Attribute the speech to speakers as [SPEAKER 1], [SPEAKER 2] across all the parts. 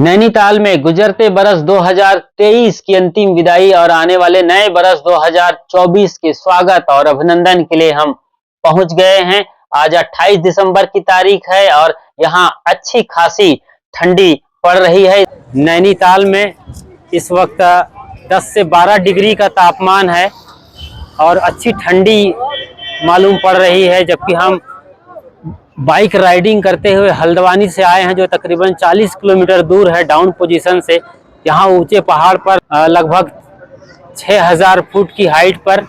[SPEAKER 1] नैनीताल में गुजरते बरस 2023 की अंतिम विदाई और आने वाले नए बरस 2024 के स्वागत और अभिनंदन के लिए हम पहुंच गए हैं। आज 28 दिसंबर की तारीख है और यहां अच्छी खासी ठंडी पड़ रही है। नैनीताल में इस वक्त 10 से 12 डिग्री का तापमान है और अच्छी ठंडी मालूम पड़ रही है, जबकि हम बाइक राइडिंग करते हुए हल्द्वानी से आए हैं, जो तकरीबन 40 किलोमीटर दूर है डाउन पोजीशन से। यहाँ ऊंचे पहाड़ पर लगभग 6000 फुट की हाइट पर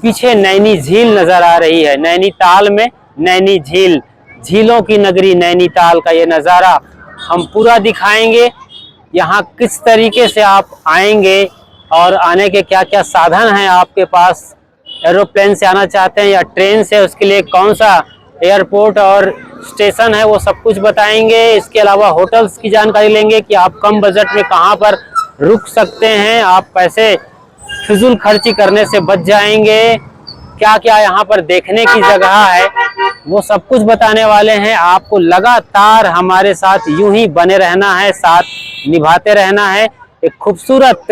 [SPEAKER 1] पीछे नैनी झील नज़र आ रही है। नैनीताल में नैनी झील, झीलों की नगरी नैनीताल का ये नज़ारा हम पूरा दिखाएंगे। यहाँ किस तरीके से आप आएंगे और आने के क्या क्या साधन हैं आपके पास, एरोप्लेन से आना चाहते हैं या ट्रेन से, उसके लिए कौन सा एयरपोर्ट और स्टेशन है, वो सब कुछ बताएंगे। इसके अलावा होटल्स की जानकारी लेंगे कि आप कम बजट में कहां पर रुक सकते हैं, आप पैसे फिजूल खर्ची करने से बच जाएंगे। क्या क्या यहां पर देखने की जगह है, वो सब कुछ बताने वाले हैं। आपको लगातार हमारे साथ यूं ही बने रहना है, साथ निभाते रहना है। एक खूबसूरत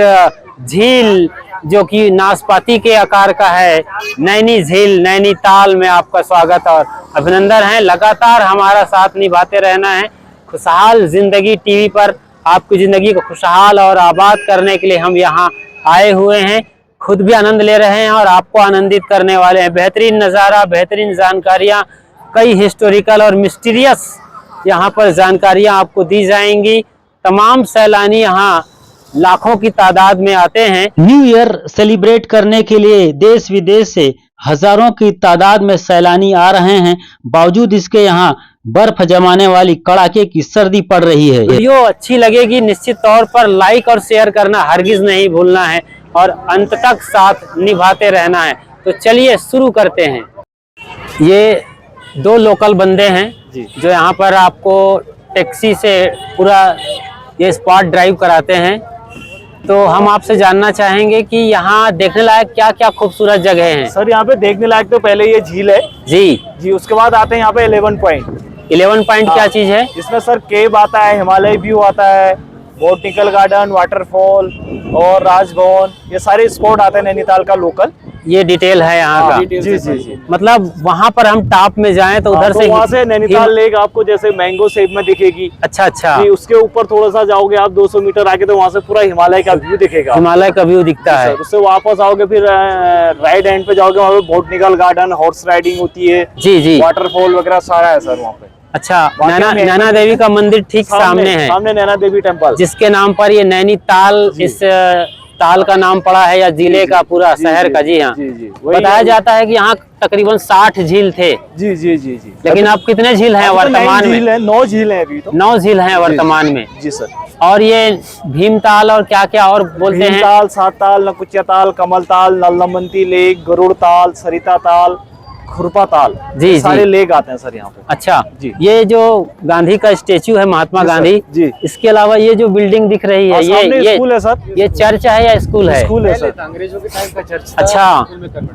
[SPEAKER 1] झील जो कि नाशपाती के आकार का है, नैनी झील नैनीताल में आपका स्वागत और अभिनंदन है। लगातार हमारा साथ निभाते रहना है। खुशहाल जिंदगी टीवी पर आपकी जिंदगी को खुशहाल और आबाद करने के लिए हम यहाँ आए हुए हैं। खुद भी आनंद ले रहे हैं और आपको आनंदित करने वाले हैं। बेहतरीन नज़ारा, बेहतरीन जानकारियाँ, कई हिस्टोरिकल और मिस्टीरियस यहाँ पर जानकारियाँ आपको दी जाएंगी। तमाम सैलानी यहाँ लाखों की तादाद में आते हैं। न्यू ईयर सेलिब्रेट करने के लिए देश विदेश से हजारों की तादाद में सैलानी आ रहे हैं। बावजूद इसके यहाँ बर्फ जमाने वाली कड़ाके की सर्दी पड़ रही है। वीडियो अच्छी लगेगी, निश्चित तौर पर लाइक और शेयर करना हरगिज नहीं भूलना है और अंत तक साथ निभाते रहना है। तो चलिए शुरू करते हैं। ये दो लोकल बंदे हैं जो यहाँ पर आपको टैक्सी से पूरा ये स्पॉट ड्राइव कराते हैं। तो हम आपसे जानना चाहेंगे कि यहाँ देखने लायक क्या क्या खूबसूरत जगह हैं।
[SPEAKER 2] सर यहाँ पे देखने लायक तो पहले ये झील है जी, उसके बाद आते हैं यहाँ पे 11 पॉइंट।
[SPEAKER 1] क्या चीज है
[SPEAKER 2] इसमें सर केव आता है, हिमालय व्यू आता है, बोटनिकल गार्डन, वाटरफॉल और राजभवन, ये सारे स्पॉट आते हैं नैनीताल का लोकल।
[SPEAKER 1] ये डिटेल है यहाँ का।
[SPEAKER 2] जी।
[SPEAKER 1] मतलब वहाँ पर हम टॉप में जाएं तो उधर
[SPEAKER 2] तो
[SPEAKER 1] से
[SPEAKER 2] वहाँ से नैनीताल लेक आपको जैसे मैंगो शेप में दिखेगी।
[SPEAKER 1] अच्छा
[SPEAKER 2] जी, उसके ऊपर थोड़ा सा जाओगे आप 200 मीटर आगे तो वहाँ से पूरा हिमालय का व्यू दिखेगा।
[SPEAKER 1] हिमालय का व्यू दिखता है।
[SPEAKER 2] उससे वापस आओगे फिर राइट हैंड पे जाओगे, वहाँ पे बोटनिकल गार्डन, हॉर्स राइडिंग होती है जी, वाटरफॉल वगैरह सारा है सर वहाँ पे।
[SPEAKER 1] अच्छा, नैना देवी का मंदिर ठीक सामने है,
[SPEAKER 2] सामने नैना देवी टेम्पल,
[SPEAKER 1] जिसके नाम पर ये नैनीताल इस ताल का नाम पड़ा है या जिले का पूरा शहर का। जी हाँ, बताया जाता है कि यहाँ तकरीबन 60 झील थे। जी। लेकिन अब कितने झील हैं वर्तमान में?
[SPEAKER 2] 9 झील है अभी तो।
[SPEAKER 1] 9 झील हैं वर्तमान में।
[SPEAKER 2] जी सर।
[SPEAKER 1] और ये भीमताल और क्या क्या और बोलते हैं?
[SPEAKER 2] भीमताल, सातताल, नकुचिया ताल, कमल ताल, नलमंती लेक, गरुड़ ताल, सरिता ताल, खुरपा ताल, जी सारे लेक आते हैं सर यहाँ पे।
[SPEAKER 1] अच्छा जी। ये जो गांधी का स्टेचू है, महात्मा गांधी जी, इसके अलावा ये जो बिल्डिंग दिख रही है, ये
[SPEAKER 2] स्कूल है सर।
[SPEAKER 1] ये चर्च है या स्कूल है?
[SPEAKER 2] स्कूल है सर,
[SPEAKER 1] अंग्रेजों के टाइम का चर्च। अच्छा,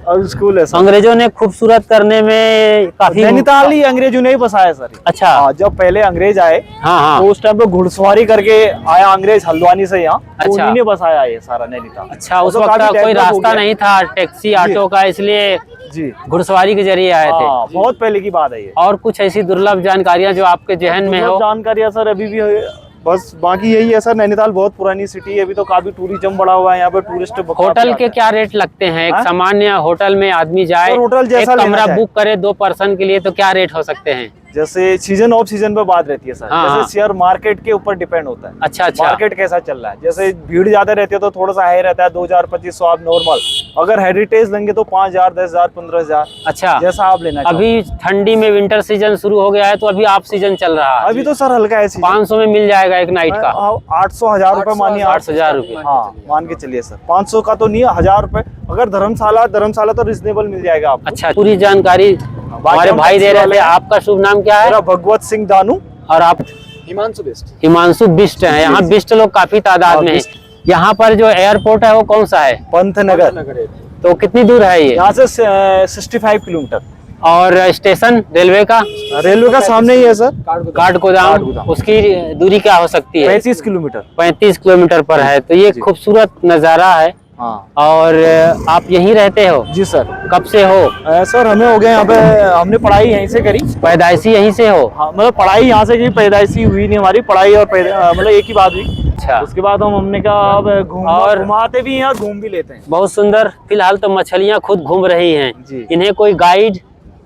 [SPEAKER 2] और स्कूल है सर।
[SPEAKER 1] अंग्रेजों ने खूबसूरत करने में काफी,
[SPEAKER 2] नैनीताल ही अंग्रेजों ने ही बसाया सर।
[SPEAKER 1] अच्छा,
[SPEAKER 2] जब पहले अंग्रेज आए तो उस टाइम पे घुड़सवारी करके आया अंग्रेज हल्द्वानी से यहाँ, उन्हीं ने बसाया ये सारा नैनीताल।
[SPEAKER 1] अच्छा, उस वक्त कोई रास्ता नहीं था टैक्सी ऑटो का, इसलिए
[SPEAKER 2] जी
[SPEAKER 1] घुड़सवारी के जरिए आए थे।
[SPEAKER 2] बहुत पहले की बात है ये।
[SPEAKER 1] और कुछ ऐसी दुर्लभ जानकारियां जो आपके जहन में हो?
[SPEAKER 2] जानकारियां सर अभी भी है, बस बाकी यही है सर। नैनीताल बहुत पुरानी सिटी है, अभी तो काफी टूरिज्म बढ़ा हुआ है यहाँ पे। टूरिस्ट
[SPEAKER 1] होटल के क्या रेट लगते हैं? एक सामान्य होटल में आदमी जाए,
[SPEAKER 2] होटल जैसा
[SPEAKER 1] कमरा बुक करे 2 पर्सन के लिए, तो क्या रेट हो सकते हैं?
[SPEAKER 2] जैसे सीजन ऑफ सीजन पे बात रहती है सर। जैसे शेयर मार्केट के ऊपर डिपेंड होता है।
[SPEAKER 1] अच्छा,
[SPEAKER 2] मार्केट कैसा चल रहा है, जैसे भीड़ ज्यादा रहती है तो थोड़ा सा हाई रहता है, 2000-2500 आप नॉर्मल। अगर हेरिटेज लेंगे तो 5000, 10,000, 15,000। अच्छा, जैसा आप लेना।
[SPEAKER 1] अभी ठंडी में विंटर सीजन शुरू हो गया है, तो अभी ऑफ सीजन चल रहा है।
[SPEAKER 2] अभी तो सर हल्का है।
[SPEAKER 1] 500 में मिल जाएगा एक नाइट का।
[SPEAKER 2] 800-1000 रुपए मानिए।
[SPEAKER 1] 8,000 रुपए,
[SPEAKER 2] हाँ मान के चलिए सर। 500 का तो नहीं है, 1000 रुपए। अगर धर्मशाला तो रिजनेबल मिल जाएगा आपको।
[SPEAKER 1] अच्छा, पूरी जानकारी हमारे भाई दे रहे थे। आपका शुभ नाम क्या है?
[SPEAKER 2] भगवत सिंह दानू।
[SPEAKER 1] और आप? हिमांशु बिष्ट है। यहाँ बिष्ट लोग काफी तादाद में है। यहाँ पर जो एयरपोर्ट है वो कौन सा है?
[SPEAKER 2] पंतनगर।
[SPEAKER 1] तो कितनी दूर है ये?
[SPEAKER 2] यहाँ से 65 किलोमीटर।
[SPEAKER 1] और स्टेशन रेलवे का
[SPEAKER 2] सामने ही है सर।
[SPEAKER 1] काठगोदाम, उसकी दूरी क्या हो सकती है?
[SPEAKER 2] 35 किलोमीटर।
[SPEAKER 1] 35 किलोमीटर पर है। तो ये खूबसूरत नज़ारा है।
[SPEAKER 2] हाँ।
[SPEAKER 1] और आप यहीं रहते हो?
[SPEAKER 2] जी सर।
[SPEAKER 1] कब से हो?
[SPEAKER 2] सर हमें हो गया यहाँ पे, हमने पढ़ाई यहीं से करी।
[SPEAKER 1] पैदाइशी यहीं से हो?
[SPEAKER 2] हाँ, मतलब पढ़ाई यहाँ से की, पैदाइशी हुई नहीं हमारी, पढ़ाई और मतलब एक ही बात हुई।
[SPEAKER 1] अच्छा।
[SPEAKER 2] उसके बाद हमने कहा अब घुमाते भी हैं, घूम भी लेते हैं।
[SPEAKER 1] बहुत सुंदर। फिलहाल तो मछलियाँ खुद घूम रही हैं। इन्हें कोई गाइड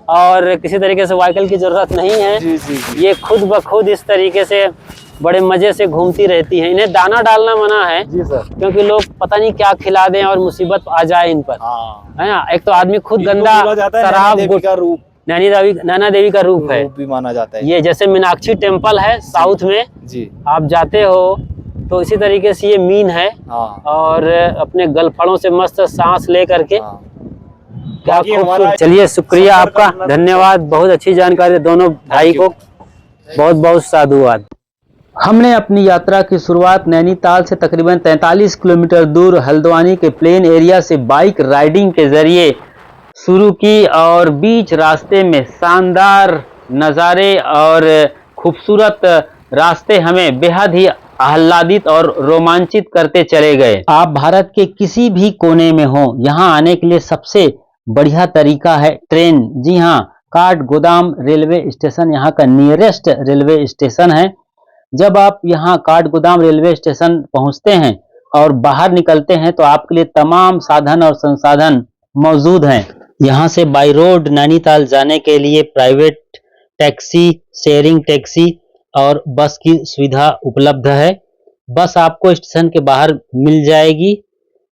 [SPEAKER 1] और किसी तरीके से व्हीकल की जरूरत नहीं है।
[SPEAKER 2] जी।
[SPEAKER 1] ये खुद ब खुद इस तरीके से बड़े मजे से घूमती रहती हैं। इन्हें दाना डालना मना है।
[SPEAKER 2] जी सर।
[SPEAKER 1] क्योंकि लोग पता नहीं क्या खिला दें और मुसीबत आ जाए इन पर। है ना। एक तो आदमी खुद गंदा शराब का रूप, नैना देवी का रूप है,
[SPEAKER 2] भी माना जाता है।
[SPEAKER 1] ये जैसे मीनाक्षी टेम्पल है साउथ में, जी आप जाते हो तो इसी तरीके से ये मीन है। और अपने गलफड़ों से मस्त सांस ले करके क्या खूबसूरत। चलिए शुक्रिया आपका, धन्यवाद। बहुत अच्छी जानकारी दोनों भाई को, बहुत बहुत साधुवाद। हमने अपनी यात्रा की शुरुआत नैनीताल से तकरीबन 43 किलोमीटर दूर हल्द्वानी के प्लेन एरिया से बाइक राइडिंग के जरिए शुरू की और बीच रास्ते में शानदार नज़ारे और खूबसूरत रास्ते हमें बेहद ही आह्लादित और रोमांचित करते चले गए। आप भारत के किसी भी कोने में हो, यहाँ आने के लिए सबसे बढ़िया तरीका है ट्रेन। जी हाँ, काठगोदाम रेलवे स्टेशन यहाँ का नियरेस्ट रेलवे स्टेशन है। जब आप यहाँ काठगोदाम रेलवे स्टेशन पहुँचते हैं और बाहर निकलते हैं तो आपके लिए तमाम साधन और संसाधन मौजूद हैं। यहाँ से बाई रोड नैनीताल जाने के लिए प्राइवेट टैक्सी, शेयरिंग टैक्सी और बस की सुविधा उपलब्ध है। बस आपको स्टेशन के बाहर मिल जाएगी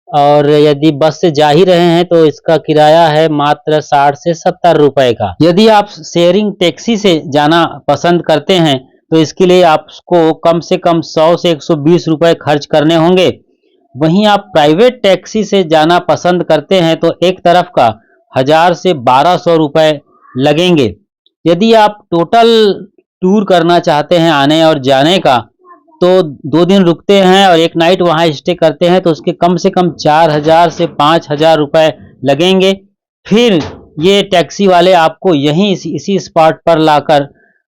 [SPEAKER 1] और यदि बस से जा ही रहे हैं तो इसका किराया है मात्र 60 से 70 रुपए का। यदि आप शेयरिंग टैक्सी से जाना पसंद करते हैं तो इसके लिए आपको कम से कम 100 से 120 रुपए खर्च करने होंगे। वहीं आप प्राइवेट टैक्सी से जाना पसंद करते हैं तो एक तरफ का 1000 से 1200 रुपए लगेंगे। यदि आप टोटल टूर करना चाहते हैं आने और जाने का, तो 2 दिन रुकते हैं और एक नाइट वहां स्टे करते हैं तो उसके कम से कम 4000 से 5000 रुपए लगेंगे। फिर ये टैक्सी वाले आपको यहीं इसी स्पॉट पर लाकर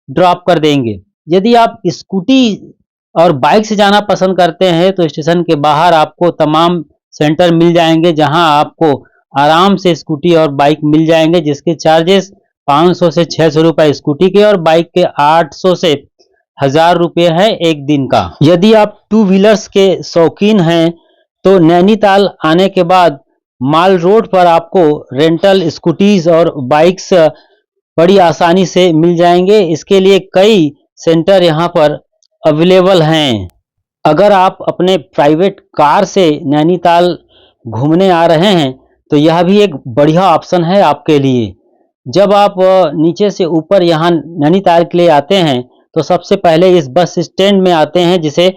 [SPEAKER 1] ड्रॉप कर देंगे। यदि आप स्कूटी और बाइक से जाना पसंद करते हैं तो स्टेशन के बाहर आपको तमाम सेंटर मिल जाएंगे जहां आपको आराम से स्कूटी और बाइक मिल जाएंगे, जिसके चार्जेस 500 से 600 रुपए स्कूटी के और बाइक के 800 से 1000 रुपये है एक दिन का। यदि आप 2 व्हीलर्स के शौकीन हैं तो नैनीताल आने के बाद माल रोड पर आपको रेंटल स्कूटीज और बाइक्स बड़ी आसानी से मिल जाएंगे। इसके लिए कई सेंटर यहाँ पर अवेलेबल हैं। अगर आप अपने प्राइवेट कार से नैनीताल घूमने आ रहे हैं तो यह भी एक बढ़िया ऑप्शन है आपके लिए। जब आप नीचे से ऊपर यहाँ नैनीताल के लिए आते हैं तो सबसे पहले इस बस स्टैंड में आते हैं जिसे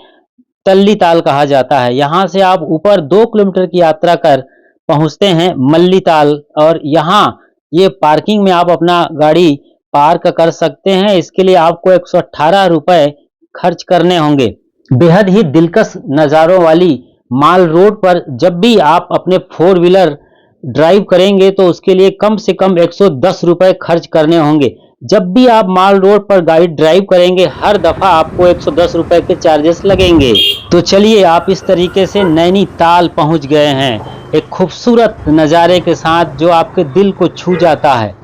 [SPEAKER 1] तल्ली ताल कहा जाता है। यहाँ से आप ऊपर 2 किलोमीटर की यात्रा कर पहुँचते हैं मल्ली ताल और यहाँ ये पार्किंग में आप अपना गाड़ी पार्क कर सकते हैं। इसके लिए आपको 118 रुपए खर्च करने होंगे। बेहद ही दिलकश नज़ारों वाली माल रोड पर जब भी आप अपने 4 व्हीलर ड्राइव करेंगे तो उसके लिए कम से कम 110 रुपए खर्च करने होंगे। जब भी आप माल रोड पर गाड़ी ड्राइव करेंगे हर दफा आपको 110 रुपए के चार्जेस लगेंगे। तो चलिए, आप इस तरीके से नैनीताल पहुंच गए हैं एक खूबसूरत नज़ारे के साथ जो आपके दिल को छू जाता है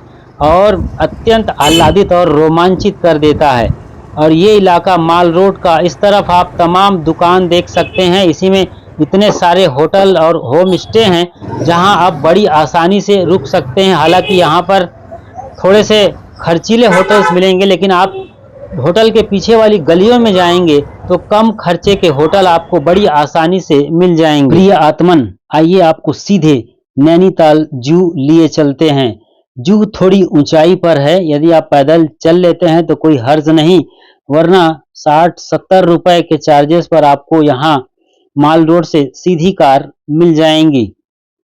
[SPEAKER 1] और अत्यंत आह्लादित और रोमांचित कर देता है। और ये इलाका माल रोड का, इस तरफ आप तमाम दुकान देख सकते हैं। इसी में इतने सारे होटल और होम स्टे हैं जहां आप बड़ी आसानी से रुक सकते हैं। हालांकि यहाँ पर थोड़े से खर्चीले होटल्स मिलेंगे, लेकिन आप होटल के पीछे वाली गलियों में जाएंगे तो कम खर्चे के होटल आपको बड़ी आसानी से मिल जाएंगे। प्रिय आत्मन, आइए आपको सीधे नैनीताल जू लिए चलते हैं। जू थोड़ी ऊंचाई पर है, यदि आप पैदल चल लेते हैं तो कोई हर्ज नहीं, वरना 60-70 रुपए के चार्जेस पर आपको यहाँ माल रोड से सीधी कार मिल जाएंगी।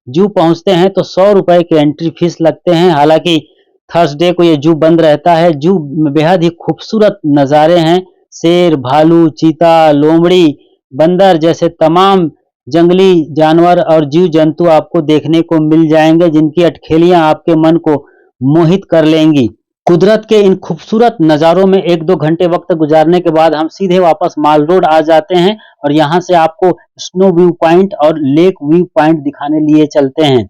[SPEAKER 1] जू पहुंचते हैं तो 100 रुपए के एंट्री फीस लगते हैं। हालांकि थर्सडे को ये जू बंद रहता है। जू में बेहद ही खूबसूरत नज़ारे हैं। शेर, भालू, चीता, लोमड़ी, बंदर जैसे तमाम जंगली जानवर और जीव जंतु आपको देखने को मिल जाएंगे, जिनकी अटखेलियां आपके मन को मोहित कर लेंगी। कुदरत के इन खूबसूरत नज़ारों में 1-2 घंटे वक्त गुजारने के बाद हम सीधे वापस माल रोड आ जाते हैं और यहाँ से आपको स्नो व्यू पॉइंट और लेक व्यू पॉइंट दिखाने लिए चलते हैं।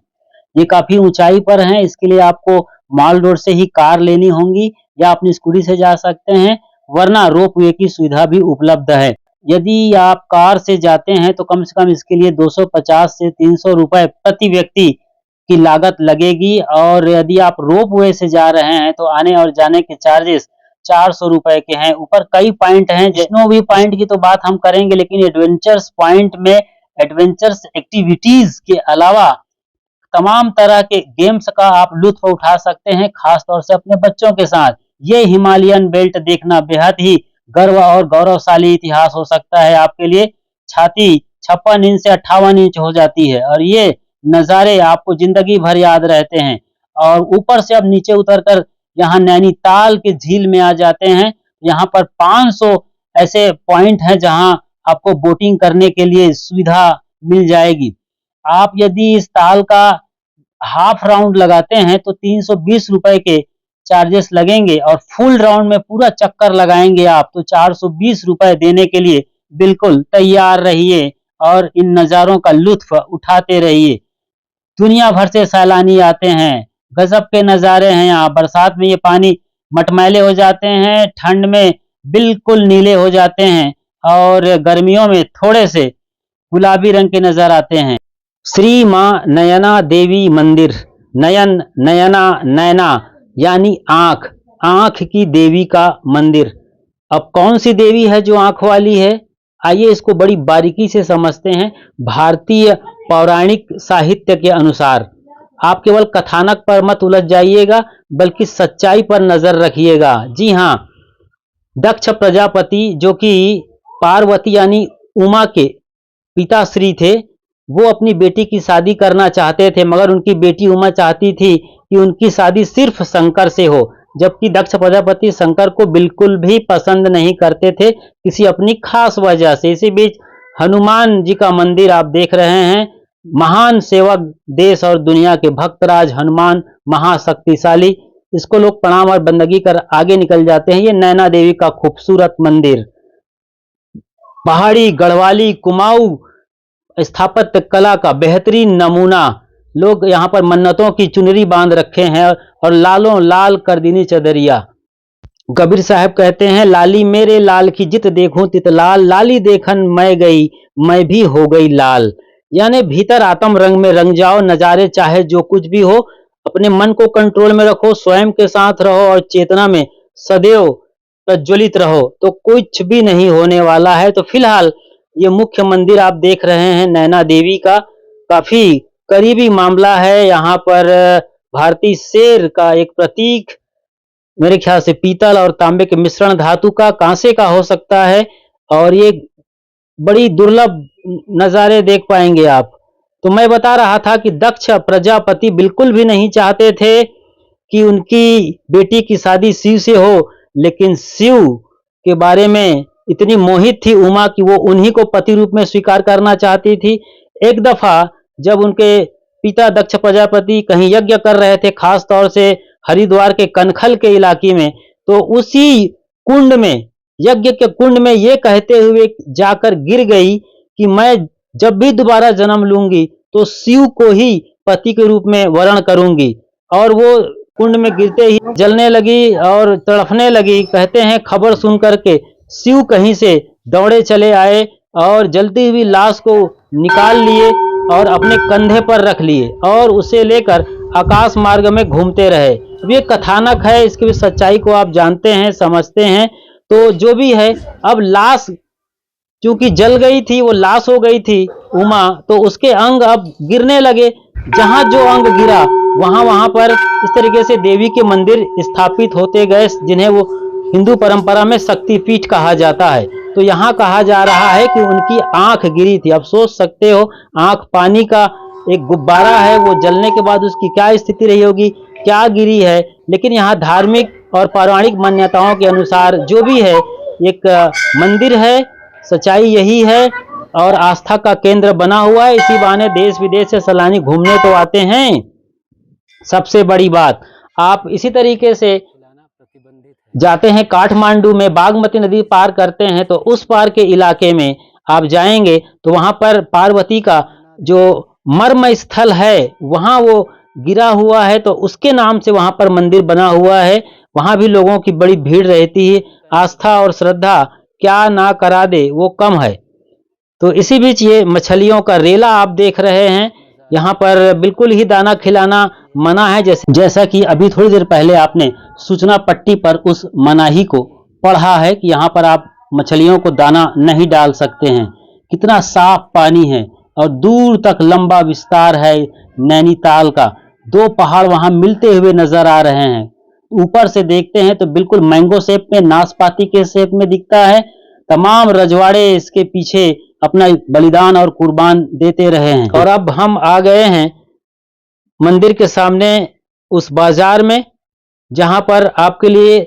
[SPEAKER 1] ये काफी ऊंचाई पर है, इसके लिए आपको माल रोड से ही कार लेनी होगी या अपनी स्कूटी से जा सकते हैं, वरना रोप वे की सुविधा भी उपलब्ध है। यदि आप कार से जाते हैं तो कम से कम इसके लिए 250 से 300 रुपए प्रति व्यक्ति की लागत लगेगी और यदि आप रोप वे से जा रहे हैं तो आने और जाने के चार्जेस 400 रुपए के हैं। ऊपर कई पॉइंट हैं, स्नो व्यू पॉइंट की तो बात हम करेंगे, लेकिन एडवेंचर्स पॉइंट में एडवेंचर्स एक्टिविटीज के अलावा तमाम तरह के गेम्स का आप लुत्फ उठा सकते हैं, खास तौर से अपने बच्चों के साथ। ये हिमालयन बेल्ट देखना बेहद ही गर्व और गौरवशाली इतिहास हो सकता है आपके लिए। छाती 56 इंच से 58 इंच हो जाती है और ये नज़ारे आपको जिंदगी भर याद रहते हैं। और ऊपर से अब नीचे उतरकर यहाँ नैनीताल के झील में आ जाते हैं। यहाँ पर 500 ऐसे पॉइंट हैं जहाँ आपको बोटिंग करने के लिए सुविधा मिल जाएगी। आप यदि इस ताल का हाफ राउंड लगाते हैं तो 320 रुपए के चार्जेस लगेंगे और फुल राउंड में पूरा चक्कर लगाएंगे आप तो 420 रुपए देने के लिए बिल्कुल तैयार रहिए और इन नज़ारों का लुत्फ उठाते रहिए। दुनिया भर से सैलानी आते हैं, गजब के नज़ारे हैं यहाँ। बरसात में ये पानी मटमैले हो जाते हैं, ठंड में बिल्कुल नीले हो जाते हैं और गर्मियों में थोड़े से गुलाबी रंग के नजर आते हैं। श्री माँ नयना देवी मंदिर, नयन नयना नैना यानी आंख, आंख की देवी का मंदिर। अब कौन सी देवी है जो आंख वाली है, आइए इसको बड़ी बारीकी से समझते हैं। भारतीय पौराणिक साहित्य के अनुसार आप केवल कथानक पर मत उलझ जाइएगा बल्कि सच्चाई पर नजर रखिएगा। जी हाँ, दक्ष प्रजापति जो कि पार्वती यानी उमा के पिताश्री थे, वो अपनी बेटी की शादी करना चाहते थे, मगर उनकी बेटी उमा चाहती थी कि उनकी शादी सिर्फ शंकर से हो, जबकि दक्ष प्रजापति शंकर को बिल्कुल भी पसंद नहीं करते थे किसी अपनी खास वजह से। इसी बीच हनुमान जी का मंदिर आप देख रहे हैं, महान सेवक, देश और दुनिया के भक्तराज हनुमान, महाशक्तिशाली, इसको लोग प्रणाम और बंदगी कर आगे निकल जाते हैं। ये नैना देवी का खूबसूरत मंदिर पहाड़ी गढ़वाली कुमाऊं स्थापत्य कला का बेहतरीन नमूना। लोग यहाँ पर मन्नतों की चुनरी बांध रखे हैं और लालों लाल कर दीनी चदरिया। कबीर साहब कहते हैं, लाली मेरे लाल की जित देखूं तित लाल, लाली देखन मैं गई मैं भी हो गई लाल। यानी भीतर आत्म रंग में रंग जाओ, नजारे चाहे जो कुछ भी हो, अपने मन को कंट्रोल में रखो, स्वयं के साथ रहो और चेतना में सदैव प्रज्वलित रहो तो कुछ भी नहीं होने वाला है। तो फिलहाल ये मुख्य मंदिर आप देख रहे हैं नैना देवी का, काफी करीबी मामला है। यहाँ पर भारतीय शेर का एक प्रतीक, मेरे ख्याल से पीतल और तांबे के मिश्रण धातु का, कांसे का हो सकता है और ये बड़ी दुर्लभ नज़ारे देख पाएंगे आप। तो मैं बता रहा था कि दक्ष प्रजापति बिल्कुल भी नहीं चाहते थे कि उनकी बेटी की शादी शिव से हो, लेकिन शिव के बारे में इतनी मोहित थी उमा कि वो उन्हीं को पति रूप में स्वीकार करना चाहती थी। एक दफा जब उनके पिता दक्ष प्रजापति कहीं यज्ञ कर रहे थे, खास तौर से हरिद्वार के कनखल के इलाके में, तो उसी कुंड में, यज्ञ के कुंड में ये कहते हुए जाकर गिर गई कि मैं जब भी दोबारा जन्म लूंगी तो शिव को ही पति के रूप में वर्ण करूंगी। और वो कुंड में गिरते ही जलने लगी और तड़फने लगी। कहते हैं खबर सुन करके शिव कहीं से दौड़े चले आए और जलती हुई लाश को निकाल लिए और अपने कंधे पर रख लिए और उसे लेकर आकाश मार्ग में घूमते रहे। अब ये कथानक है, इसकी सच्चाई को आप जानते हैं, समझते हैं। तो जो भी है, अब लाश चूंकि जल गई थी, वो लाश हो गई थी उमा, तो उसके अंग अब गिरने लगे। जहां जो अंग गिरा वहां पर इस तरीके से देवी के मंदिर स्थापित होते गए, जिन्हें वो हिंदू परंपरा में शक्तिपीठ कहा जाता है। तो यहाँ कहा जा रहा है कि उनकी आंख गिरी थी। अब सोच सकते हो, आंख पानी का एक गुब्बारा है, वो जलने के बाद उसकी क्या स्थिति रही होगी, क्या गिरी है। लेकिन यहाँ धार्मिक और पौराणिक मान्यताओं के अनुसार जो भी है, एक मंदिर है, सच्चाई यही है और आस्था का केंद्र बना हुआ है। इसी बहाने देश विदेश से सैलानी घूमने तो आते हैं। सबसे बड़ी बात, आप इसी तरीके से जाते हैं काठमांडू में, बागमती नदी पार करते हैं तो उस पार के इलाके में आप जाएंगे तो वहां पर पार्वती का जो मर्म स्थल है वहां वो गिरा हुआ है, तो उसके नाम से वहां पर मंदिर बना हुआ है। वहां भी लोगों की बड़ी भीड़ रहती है। आस्था और श्रद्धा क्या ना करा दे वो कम है। तो इसी बीच ये मछलियों का रेला आप देख रहे हैं। यहाँ पर बिल्कुल ही दाना खिलाना मना है, जैसा कि अभी थोड़ी देर पहले आपने सूचना पट्टी पर उस मनाही को पढ़ा है कि यहाँ पर आप मछलियों को दाना नहीं डाल सकते हैं। कितना साफ पानी है और दूर तक लंबा विस्तार है नैनीताल का। दो पहाड़ वहां मिलते हुए नजर आ रहे हैं। ऊपर से देखते हैं तो बिल्कुल मैंगो शेप में, नाशपाती के शेप में दिखता है। तमाम रजवाड़े इसके पीछे अपना बलिदान और कुर्बान देते रहे हैं। और अब हम आ गए हैं मंदिर के सामने उस बाजार में, जहां पर आपके लिए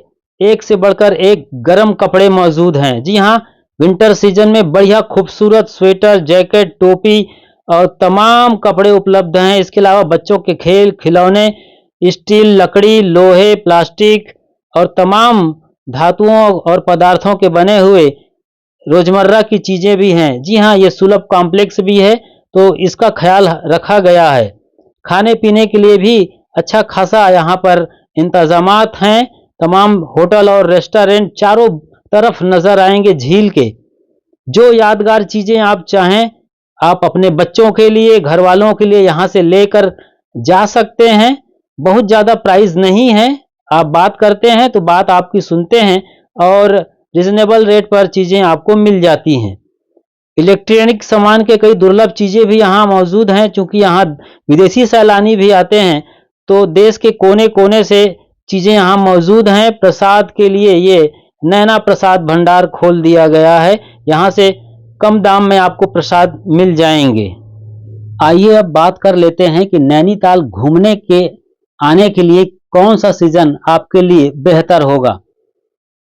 [SPEAKER 1] एक से बढ़कर एक गर्म कपड़े मौजूद हैं। जी हाँ, विंटर सीजन में बढ़िया खूबसूरत स्वेटर, जैकेट, टोपी और तमाम कपड़े उपलब्ध हैं। इसके अलावा बच्चों के खेल खिलौने, स्टील, लकड़ी, लोहे, प्लास्टिक और तमाम धातुओं और पदार्थों के बने हुए रोजमर्रा की चीजें भी हैं। जी हाँ, ये सुलभ कॉम्प्लेक्स भी है तो इसका ख्याल रखा गया है। खाने पीने के लिए भी अच्छा खासा यहाँ पर इंतजामात हैं। तमाम होटल और रेस्टोरेंट चारों तरफ नजर आएंगे झील के। जो यादगार चीजें आप चाहें आप अपने बच्चों के लिए, घर वालों के लिए यहाँ से लेकर जा सकते हैं। बहुत ज्यादा प्राइस नहीं है। आप बात करते हैं तो बात आपकी सुनते हैं और रिजनेबल रेट पर चीजें आपको मिल जाती हैं। इलेक्ट्रॉनिक सामान के कई दुर्लभ चीजें भी यहाँ मौजूद हैं। चूंकि यहाँ विदेशी सैलानी भी आते हैं तो देश के कोने कोने से चीजें यहाँ मौजूद हैं। प्रसाद के लिए ये नैना प्रसाद भंडार खोल दिया गया है। यहाँ से कम दाम में आपको प्रसाद मिल जाएंगे। आइए अब बात कर लेते हैं कि नैनीताल घूमने के आने के लिए कौन सा सीजन आपके लिए बेहतर होगा।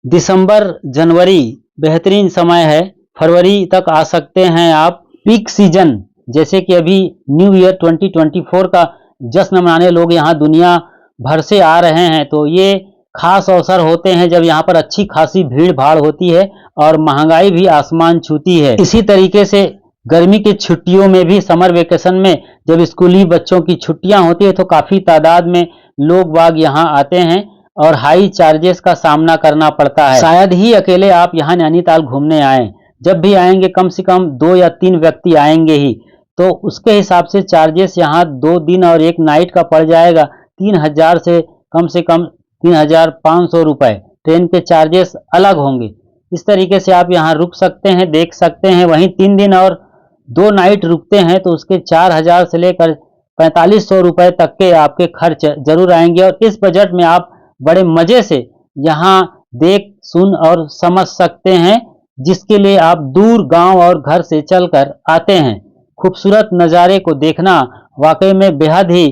[SPEAKER 1] दिसंबर जनवरी बेहतरीन समय है। फरवरी तक आ सकते हैं आप। पीक सीजन जैसे कि अभी न्यू ईयर 2024 का जश्न मनाने लोग यहाँ दुनिया भर से आ रहे हैं, तो ये खास अवसर होते हैं जब यहाँ पर अच्छी खासी भीड़ भाड़ होती है और महंगाई भी आसमान छूती है। इसी तरीके से गर्मी की छुट्टियों में भी, समर वेकेशन में जब स्कूली बच्चों की छुट्टियां होती है तो काफी तादाद में लोग बाग यहाँ आते हैं और हाई चार्जेस का सामना करना पड़ता है। शायद ही अकेले आप यहाँ नैनीताल घूमने आए। जब भी आएंगे कम से कम 2 या 3 व्यक्ति आएंगे ही, तो उसके हिसाब से चार्जेस यहाँ 2 दिन और 1 नाइट का पड़ जाएगा 3000 से कम 3500 रुपए। ट्रेन के चार्जेस अलग होंगे। इस तरीके से आप यहाँ रुक सकते हैं, देख सकते हैं। वहीं 3 दिन और 2 नाइट रुकते हैं तो उसके 4000 से लेकर 4500 रुपए तक के आपके खर्च जरूर आएंगे। और इस बजट में आप बड़े मजे से यहाँ देख, सुन और समझ सकते हैं, जिसके लिए आप दूर गांव और घर से चलकर आते हैं। खूबसूरत नज़ारे को देखना वाकई में बेहद ही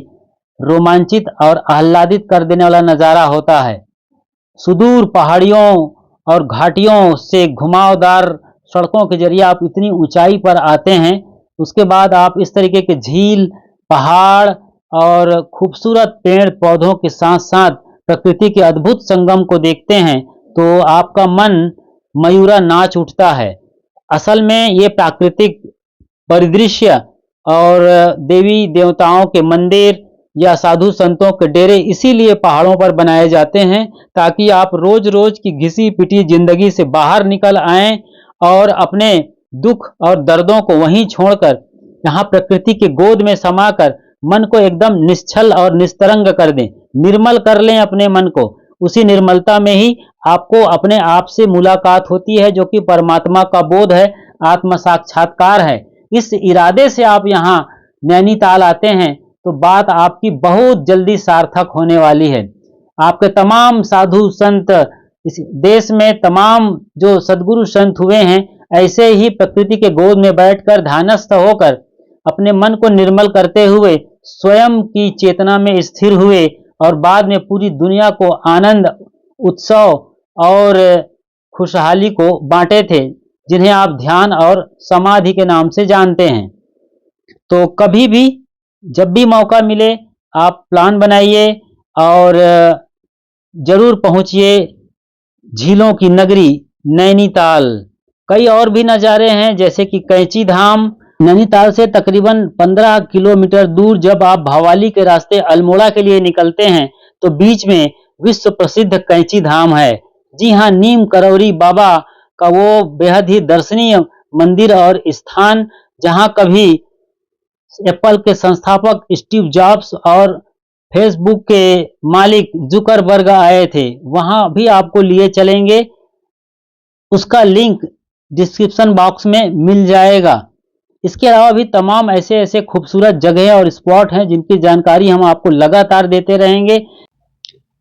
[SPEAKER 1] रोमांचित और आह्लादित कर देने वाला नज़ारा होता है। सुदूर पहाड़ियों और घाटियों से घुमावदार सड़कों के जरिए आप इतनी ऊंचाई पर आते हैं। उसके बाद आप इस तरीके के झील, पहाड़ और खूबसूरत पेड़ पौधों के साथ साथ प्रकृति के अद्भुत संगम को देखते हैं तो आपका मन मयूरा नाच उठता है। असल में ये प्राकृतिक परिदृश्य और देवी देवताओं के मंदिर या साधु संतों के डेरे इसीलिए पहाड़ों पर बनाए जाते हैं ताकि आप रोज रोज की घिसी पिटी जिंदगी से बाहर निकल आएं और अपने दुख और दर्दों को वहीं छोड़कर यहाँ प्रकृति के गोद में समाकर मन को एकदम निश्चल और निस्तरंग कर दें, निर्मल कर लें अपने मन को। उसी निर्मलता में ही आपको अपने आप से मुलाकात होती है जो कि परमात्मा का बोध है, आत्म साक्षात्कार है। इस इरादे से आप यहाँ नैनीताल आते हैं तो बात आपकी बहुत जल्दी सार्थक होने वाली है। आपके तमाम साधु संत, इस देश में तमाम जो सद्गुरु संत हुए हैं, ऐसे ही प्रकृति के गोद में बैठकर ध्यानस्थ होकर अपने मन को निर्मल करते हुए स्वयं की चेतना में स्थिर हुए और बाद में पूरी दुनिया को आनंद, उत्सव और खुशहाली को बांटे थे, जिन्हें आप ध्यान और समाधि के नाम से जानते हैं। तो कभी भी जब भी मौका मिले आप प्लान बनाइए और जरूर पहुंचिए झीलों की नगरी नैनीताल। कई और भी नज़ारे हैं जैसे कि कैंची धाम। नैनीताल से तकरीबन 15 किलोमीटर दूर जब आप भवाली के रास्ते अल्मोड़ा के लिए निकलते हैं तो बीच में विश्व प्रसिद्ध कैंची धाम है। जी हाँ, नीम करौरी बाबा का वो बेहद ही दर्शनीय मंदिर और स्थान जहां कभी एप्पल के संस्थापक स्टीव जॉब्स और फेसबुक के मालिक जुकरबर्ग आए थे, वहां भी आपको लिए चलेंगे। उसका लिंक डिस्क्रिप्शन बॉक्स में मिल जाएगा। इसके अलावा भी तमाम ऐसे ऐसे खूबसूरत जगह और स्पॉट हैं जिनकी जानकारी हम आपको लगातार देते रहेंगे।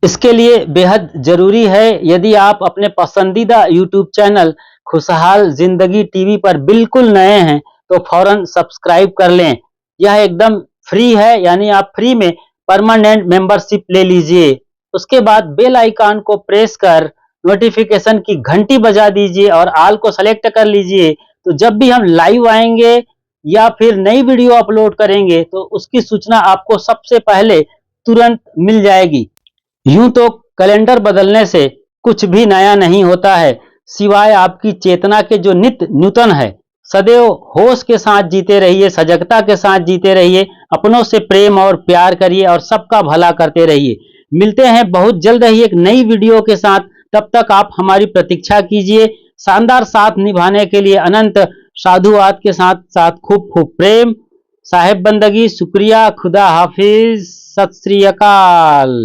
[SPEAKER 1] इसके लिए बेहद जरूरी है, यदि आप अपने पसंदीदा यूट्यूब चैनल खुशहाल जिंदगी टीवी पर बिल्कुल नए हैं तो फौरन सब्सक्राइब कर लें। यह एकदम फ्री है, यानी आप फ्री में परमानेंट मेंबरशिप ले लीजिए। उसके बाद बेल आइकन को प्रेस कर नोटिफिकेशन की घंटी बजा दीजिए और ऑल को सेलेक्ट कर लीजिए। तो जब भी हम लाइव आएंगे या फिर नई वीडियो अपलोड करेंगे तो उसकी सूचना आपको सबसे पहले तुरंत मिल जाएगी। यूं तो कैलेंडर बदलने से कुछ भी नया नहीं होता है, सिवाय आपकी चेतना के जो नित्य नूतन है। सदैव होश के साथ जीते रहिए, सजगता के साथ जीते रहिए, अपनों से प्रेम और प्यार करिए और सबका भला करते रहिए। मिलते हैं बहुत जल्द ही एक नई वीडियो के साथ। तब तक आप हमारी प्रतीक्षा कीजिए। शानदार साथ निभाने के लिए अनंत साधुवाद के साथ साथ खूब खूब प्रेम। साहेब बंदगी, शुक्रिया, खुदा हाफिज, सत श्री अकाल।